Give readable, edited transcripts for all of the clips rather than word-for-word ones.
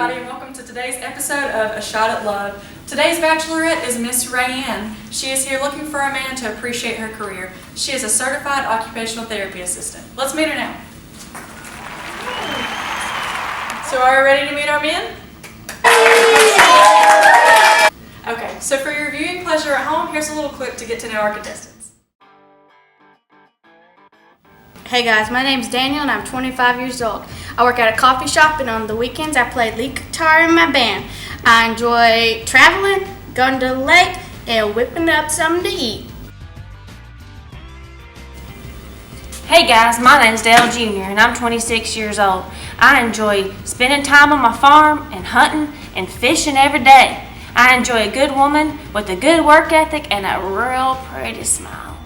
everybody, and welcome to today's episode of A Shot at Love. Today's bachelorette is Miss Rayanne. She is here looking for a man to appreciate her career. She is a certified occupational therapy assistant. Let's meet her now. So are you ready to meet our men? Okay, so for your viewing pleasure at home, here's a little clip to get to know our contestants. Hey guys, my name's Daniel and I'm 25 years old. I work at a coffee shop and on the weekends I play lead guitar in my band. I enjoy traveling, going to the lake, and whipping up something to eat. Hey guys, my name's Dale Jr. and I'm 26 years old. I enjoy spending time on my farm and hunting and fishing every day. I enjoy a good woman with a good work ethic and a real pretty smile.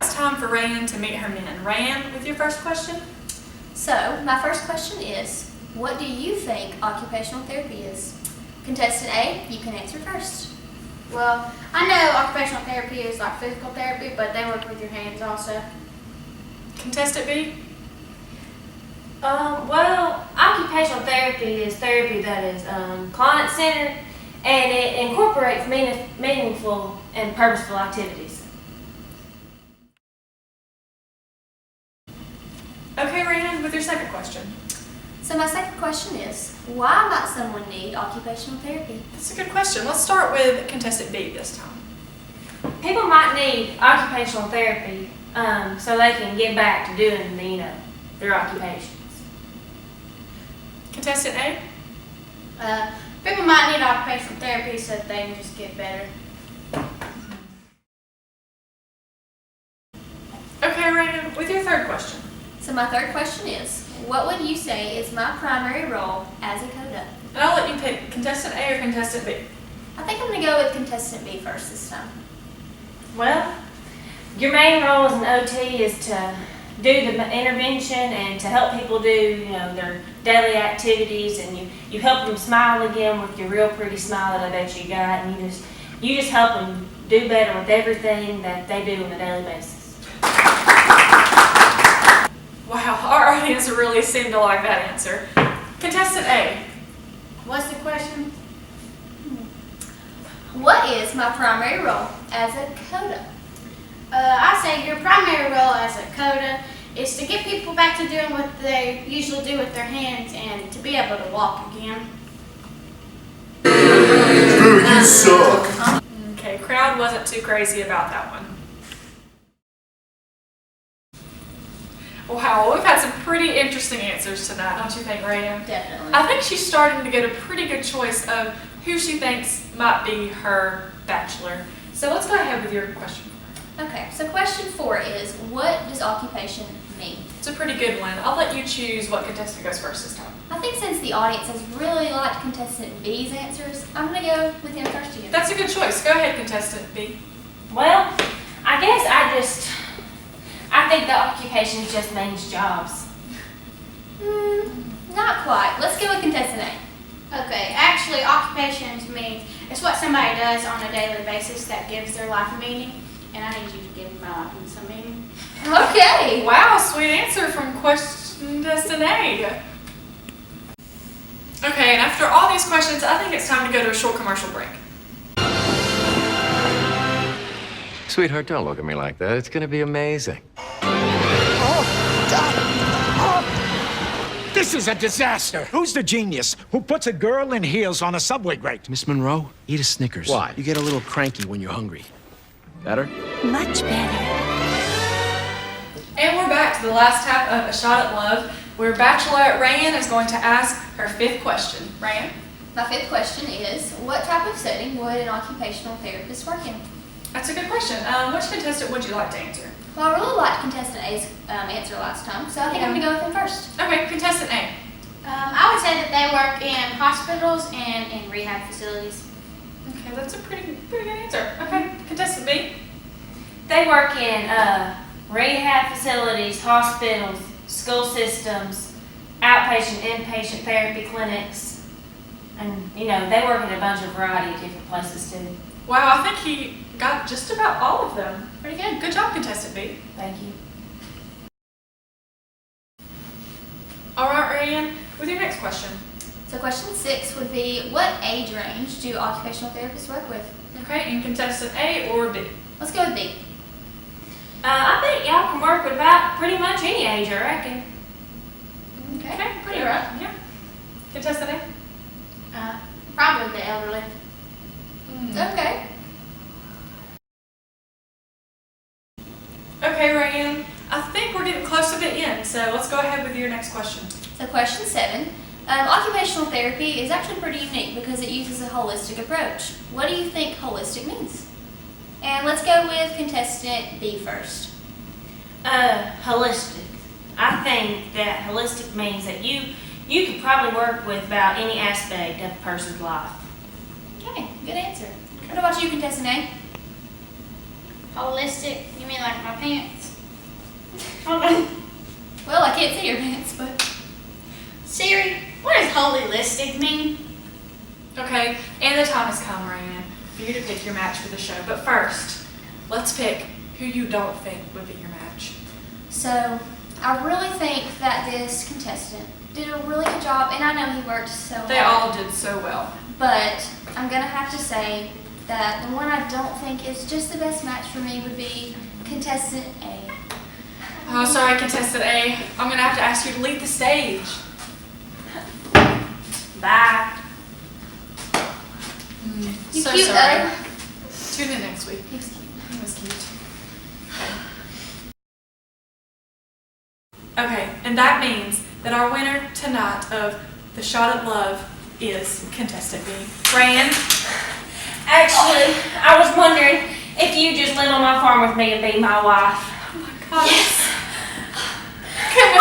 It's time for Rayanne to meet her men. Rayanne, with your first question? So, my first question is, what do you think occupational therapy is? Contestant A, you can answer first. Well, I know occupational therapy is like physical therapy, but they work with your hands also. Contestant B? Well, occupational therapy is therapy that is client-centered and it incorporates meaningful and purposeful activities. Okay, Rayanne, with your second question. So my second question is, why might someone need occupational therapy? That's a good question. Let's start with contestant B this time. People might need occupational therapy so they can get back to doing, their occupations. Contestant A? People might need occupational therapy so that they can just get better. Okay, Rayanne, with your third question. So my third question is, what would you say is my primary role as a CODA? And I'll let you pick contestant A or contestant B. I think I'm going to go with contestant B first this time. Well, your main role as an OT is to do the intervention and to help people do, their daily activities, and you help them smile again with your real pretty smile that I bet you got, and you just help them do better with everything that they do on a daily basis. Wow, our audience really seemed to like that answer. Contestant A. What's the question? What is my primary role as a CODA? I say your primary role as a CODA is to get people back to doing what they usually do with their hands and to be able to walk again. Boo, you suck. Okay, crowd wasn't too crazy about that one. Wow, we've had some pretty interesting answers tonight, don't you think, Rayanne? Definitely. I think she's starting to get a pretty good choice of who she thinks might be her bachelor. So let's go ahead with your question. Okay, so question 4 is, what does occupation mean? It's a pretty good one. I'll let you choose what contestant goes first this time. I think since the audience has really liked contestant B's answers, I'm going to go with him first again. That's a good choice. Go ahead, contestant B. Well, I guess I think the occupation just means jobs. Not quite. Let's go with contestant A. Okay, actually occupations means it's what somebody does on a daily basis that gives their life a meaning, and I need you to give my life some meaning. Okay. Wow, sweet answer from contestant A. Okay, and after all these questions, I think it's time to go to a short commercial break. Sweetheart, don't look at me like that. It's going to be amazing. This is a disaster. Who's the genius who puts a girl in heels on a subway grate? Miss Monroe, eat a Snickers. Why? You get a little cranky when you're hungry. Better? Much better. And we're back to the last half of A Shot at Love, where Bachelorette Rayanne is going to ask her fifth question. Rayanne? My fifth question is, what type of setting would an occupational therapist work in? That's a good question. Which contestant would you like to answer? Well, I really liked contestant A's answer last time, so I think I'm going to go with him first. Okay, contestant A. I would say that they work in hospitals and in rehab facilities. Okay, that's a pretty good answer. Okay, contestant B. They work in rehab facilities, hospitals, school systems, outpatient, inpatient therapy clinics, and they work in a bunch of variety of different places too. Wow, I think he got just about all of them. Pretty good. Good job, contestant B. Thank you. All right, Rayanne. with your next question. So question 6 would be, what age range do occupational therapists work with? Okay, in contestant A or B? Let's go with B. I think y'all can work with about pretty much any age, I reckon. Okay, pretty right. Yeah. Contestant A? Probably the elderly. Okay. Okay, Rayanne, I think we're getting close to the end, so let's go ahead with your next question. So question 7. Occupational therapy is actually pretty unique because it uses a holistic approach. What do you think holistic means? And let's go with contestant B first. Holistic. I think that holistic means that you could probably work with about any aspect of a person's life. Okay, good answer. What about you, contestant A? Holistic, you mean like my pants? Well, I can't see your pants, but Siri, what does holistic mean? Okay, and the time has come, Rayanne, for you to pick your match for the show. But first, let's pick who you don't think would be your match. so I really think that this contestant did a really good job, and I know he worked so hard. They all did so well. But I'm gonna have to say that the one I don't think is just the best match for me would be contestant A. Oh, sorry, contestant A. I'm gonna have to ask you to leave the stage. Bye. You So cute sorry. though. Tune in next week. He's cute. He was cute. Okay, and that means that our winner tonight of the Shot at Love is contestant B. Rayanne, Actually, I was wondering if you just live on my farm with me and be my wife. oh my gosh. Yes. Can we